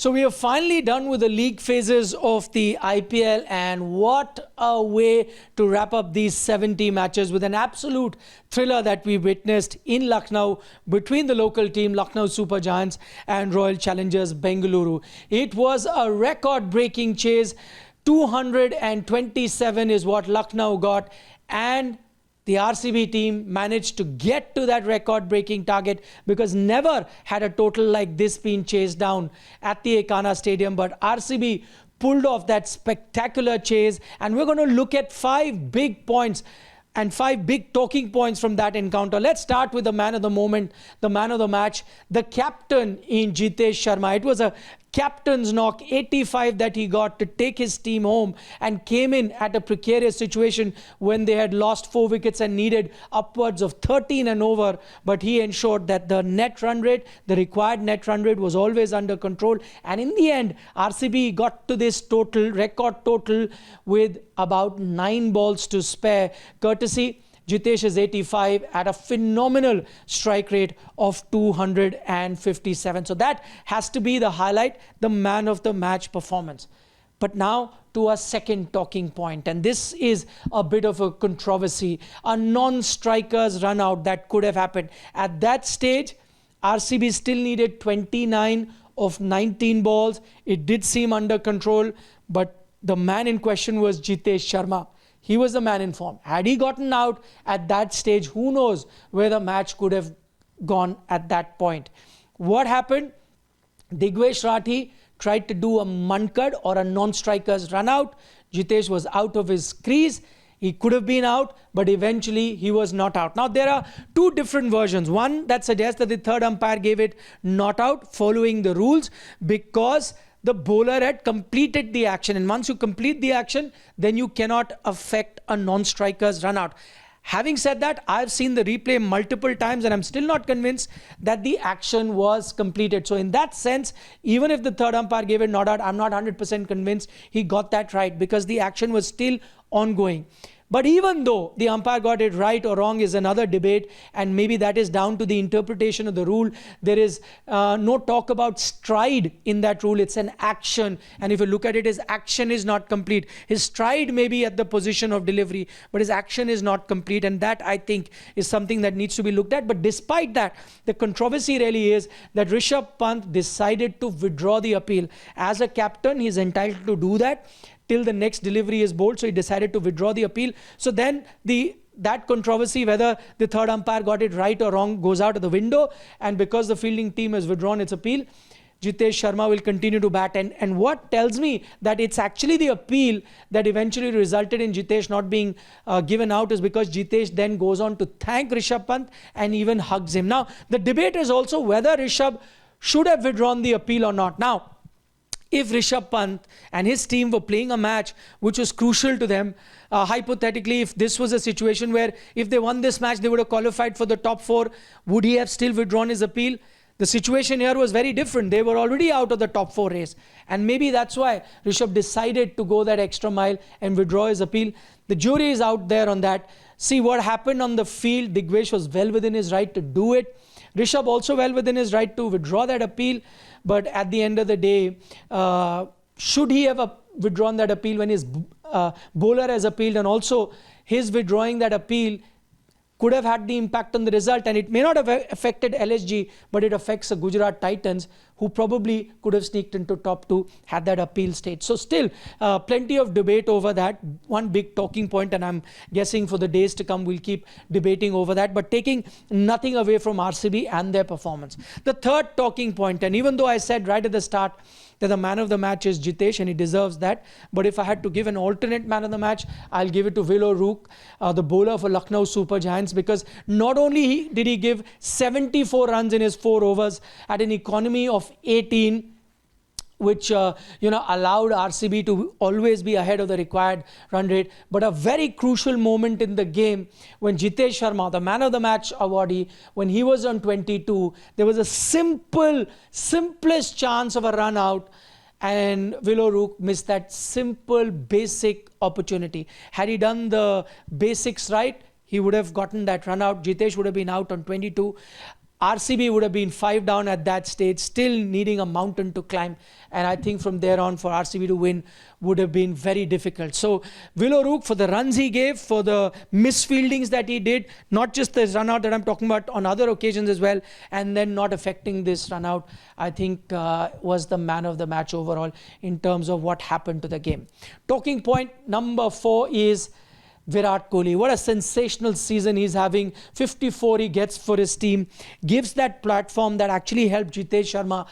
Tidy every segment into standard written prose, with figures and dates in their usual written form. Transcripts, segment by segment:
So we are finally done with the league phases of the IPL, and what a way to wrap up these 70 matches with an absolute thriller that we witnessed in Lucknow between the local team Lucknow Super Giants and Royal Challengers Bengaluru. It was a record-breaking chase. 227 is what Lucknow got, and the RCB team managed to get to that record-breaking target because never had a total like this been chased down at the Ekana Stadium. But RCB pulled off that spectacular chase, and we're going to look at 5 big points and 5 big talking points from that encounter. Let's start with the man of the moment, the man of the match, the captain in Jitesh Sharma. It was a captain's knock, 85 that he got to take his team home, and came in at a precarious situation when they had lost 4 wickets and needed upwards of 13 and over. But he ensured that the net run rate, the required net run rate, was always under control. And in the end, RCB got to this total, record total, with about 9 balls to spare, courtesy Jitesh is 85 at a phenomenal strike rate of 257. So that has to be the highlight, the man of the match performance. But now to a second talking point, and this is a bit of a controversy. A non-striker's run out that could have happened. At that stage, RCB still needed 29 of 19 balls. It did seem under control, but the man in question was Jitesh Sharma. He was the man in form. Had he gotten out at that stage, who knows where the match could have gone at that point. What happened? Digvesh Rathi tried to do a munkad or a non-striker's run out. Jitesh was out of his crease. He could have been out, but eventually he was not out. Now, there are 2 different versions. One that suggests that the third umpire gave it not out, following the rules, because the bowler had completed the action. And once you complete the action, then you cannot affect a non-striker's run out. Having said that, I've seen the replay multiple times, and I'm still not convinced that the action was completed. So in that sense, even if the third umpire gave it not out, I'm not 100% convinced he got that right, because the action was still ongoing. But even though the umpire got it right or wrong is another debate, and maybe that is down to the interpretation of the rule. There is no talk about stride in that rule. It's an action. And if you look at it, his action is not complete. His stride may be at the position of delivery, but his action is not complete. And that, I think, is something that needs to be looked at. But despite that, the controversy really is that Rishabh Pant decided to withdraw the appeal. As a captain, he's entitled to do that till the next delivery is bowled. So he decided to withdraw the appeal. So then that controversy, whether the third umpire got it right or wrong, goes out of the window. And because the fielding team has withdrawn its appeal, Jitesh Sharma will continue to bat. And what tells me that it's actually the appeal that eventually resulted in Jitesh not being given out is because Jitesh then goes on to thank Rishabh Pant and even hugs him. Now, the debate is also whether Rishabh should have withdrawn the appeal or not. Now, if Rishabh Pant and his team were playing a match which was crucial to them, hypothetically, if this was a situation where if they won this match, they would have qualified for the top 4, would he have still withdrawn his appeal? The situation here was very different. They were already out of the top 4 race. And maybe that's why Rishabh decided to go that extra mile and withdraw his appeal. The jury is out there on that. See what happened on the field. Digvesh was well within his right to do it. Rishabh also well within his right to withdraw that appeal. But at the end of the day, should he have withdrawn that appeal when his bowler has appealed? And also, his withdrawing that appeal could have had the impact on the result. And it may not have affected LSG, but it affects the Gujarat Titans, who probably could have sneaked into top 2 had that appeal stayed. So still, plenty of debate over that. One big talking point, and I'm guessing for the days to come, we'll keep debating over that, but taking nothing away from RCB and their performance. The third talking point, and even though I said right at the start that the man of the match is Jitesh, and he deserves that. But if I had to give an alternate man of the match, I'll give it to Will Rook, the bowler for Lucknow Super Giants, because not only did he give 74 runs in his 4 overs at an economy of 18, which allowed RCB to always be ahead of the required run rate. But a very crucial moment in the game when Jitesh Sharma, the man of the match awardee, when he was on 22, there was a simplest chance of a run out, and Will Rook missed that simple, basic opportunity. Had he done the basics right, he would have gotten that run out. Jitesh would have been out on 22. RCB would have been 5 down at that stage, still needing a mountain to climb. And I think from there on, for RCB to win would have been very difficult. So Will O'Rourke, for the runs he gave, for the misfieldings that he did, not just this run out that I'm talking about, on other occasions as well, and then not affecting this run out, I think was the man of the match overall in terms of what happened to the game. Talking point number 4 is Virat Kohli. What a sensational season he's having. 54 he gets for his team. Gives that platform that actually helped Jitesh Sharma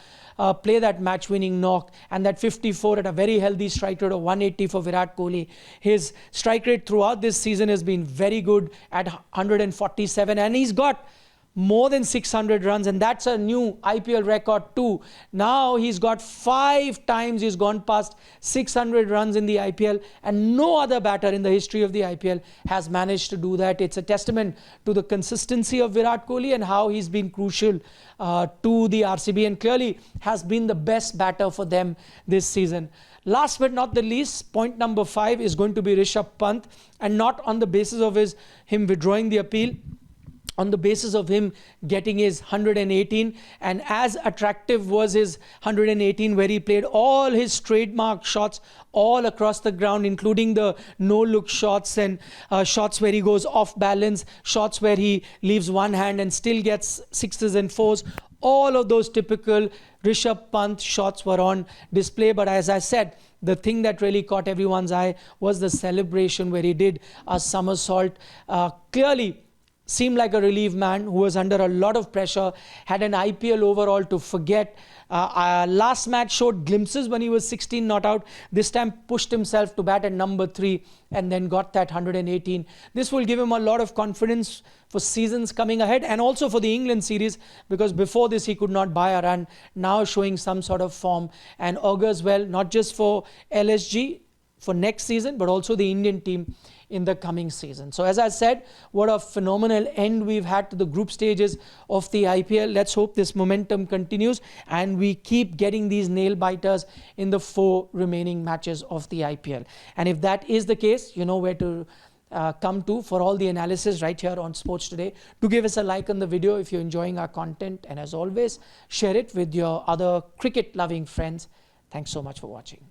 play that match-winning knock, and that 54 at a very healthy strike rate of 180 for Virat Kohli. His strike rate throughout this season has been very good at 147, and he's got more than 600 runs, and that's a new IPL record too. Now he's got 5 times he's gone past 600 runs in the IPL, and no other batter in the history of the IPL has managed to do that. It's a testament to the consistency of Virat Kohli and how he's been crucial to the RCB, and clearly has been the best batter for them this season. Last but not the least, point number 5 is going to be Rishabh Pant, and not on the basis of him withdrawing the appeal, on the basis of him getting his 118, and as attractive was his 118, where he played all his trademark shots all across the ground, including the no-look shots and shots where he goes off balance, shots where he leaves one hand and still gets 6s and 4s. All of those typical Rishabh Pant shots were on display. But as I said, the thing that really caught everyone's eye was the celebration where he did a somersault. Clearly seemed like a relieved man who was under a lot of pressure, had an IPL overall to forget. Last match showed glimpses when he was 16 not out. This time pushed himself to bat at number 3 and then got that 118. This will give him a lot of confidence for seasons coming ahead, and also for the England series, because before this he could not buy a run. Now showing some sort of form, and augurs well not just for LSG for next season, but also the Indian team in the coming season. So as I said, what a phenomenal end we've had to the group stages of the IPL. Let's hope this momentum continues and we keep getting these nail biters in the 4 remaining matches of the IPL. And if that is the case, you know where to come to for all the analysis right here on Sports Today. Do give us a like on the video if you're enjoying our content, and as always, share it with your other cricket loving friends. Thanks so much for watching.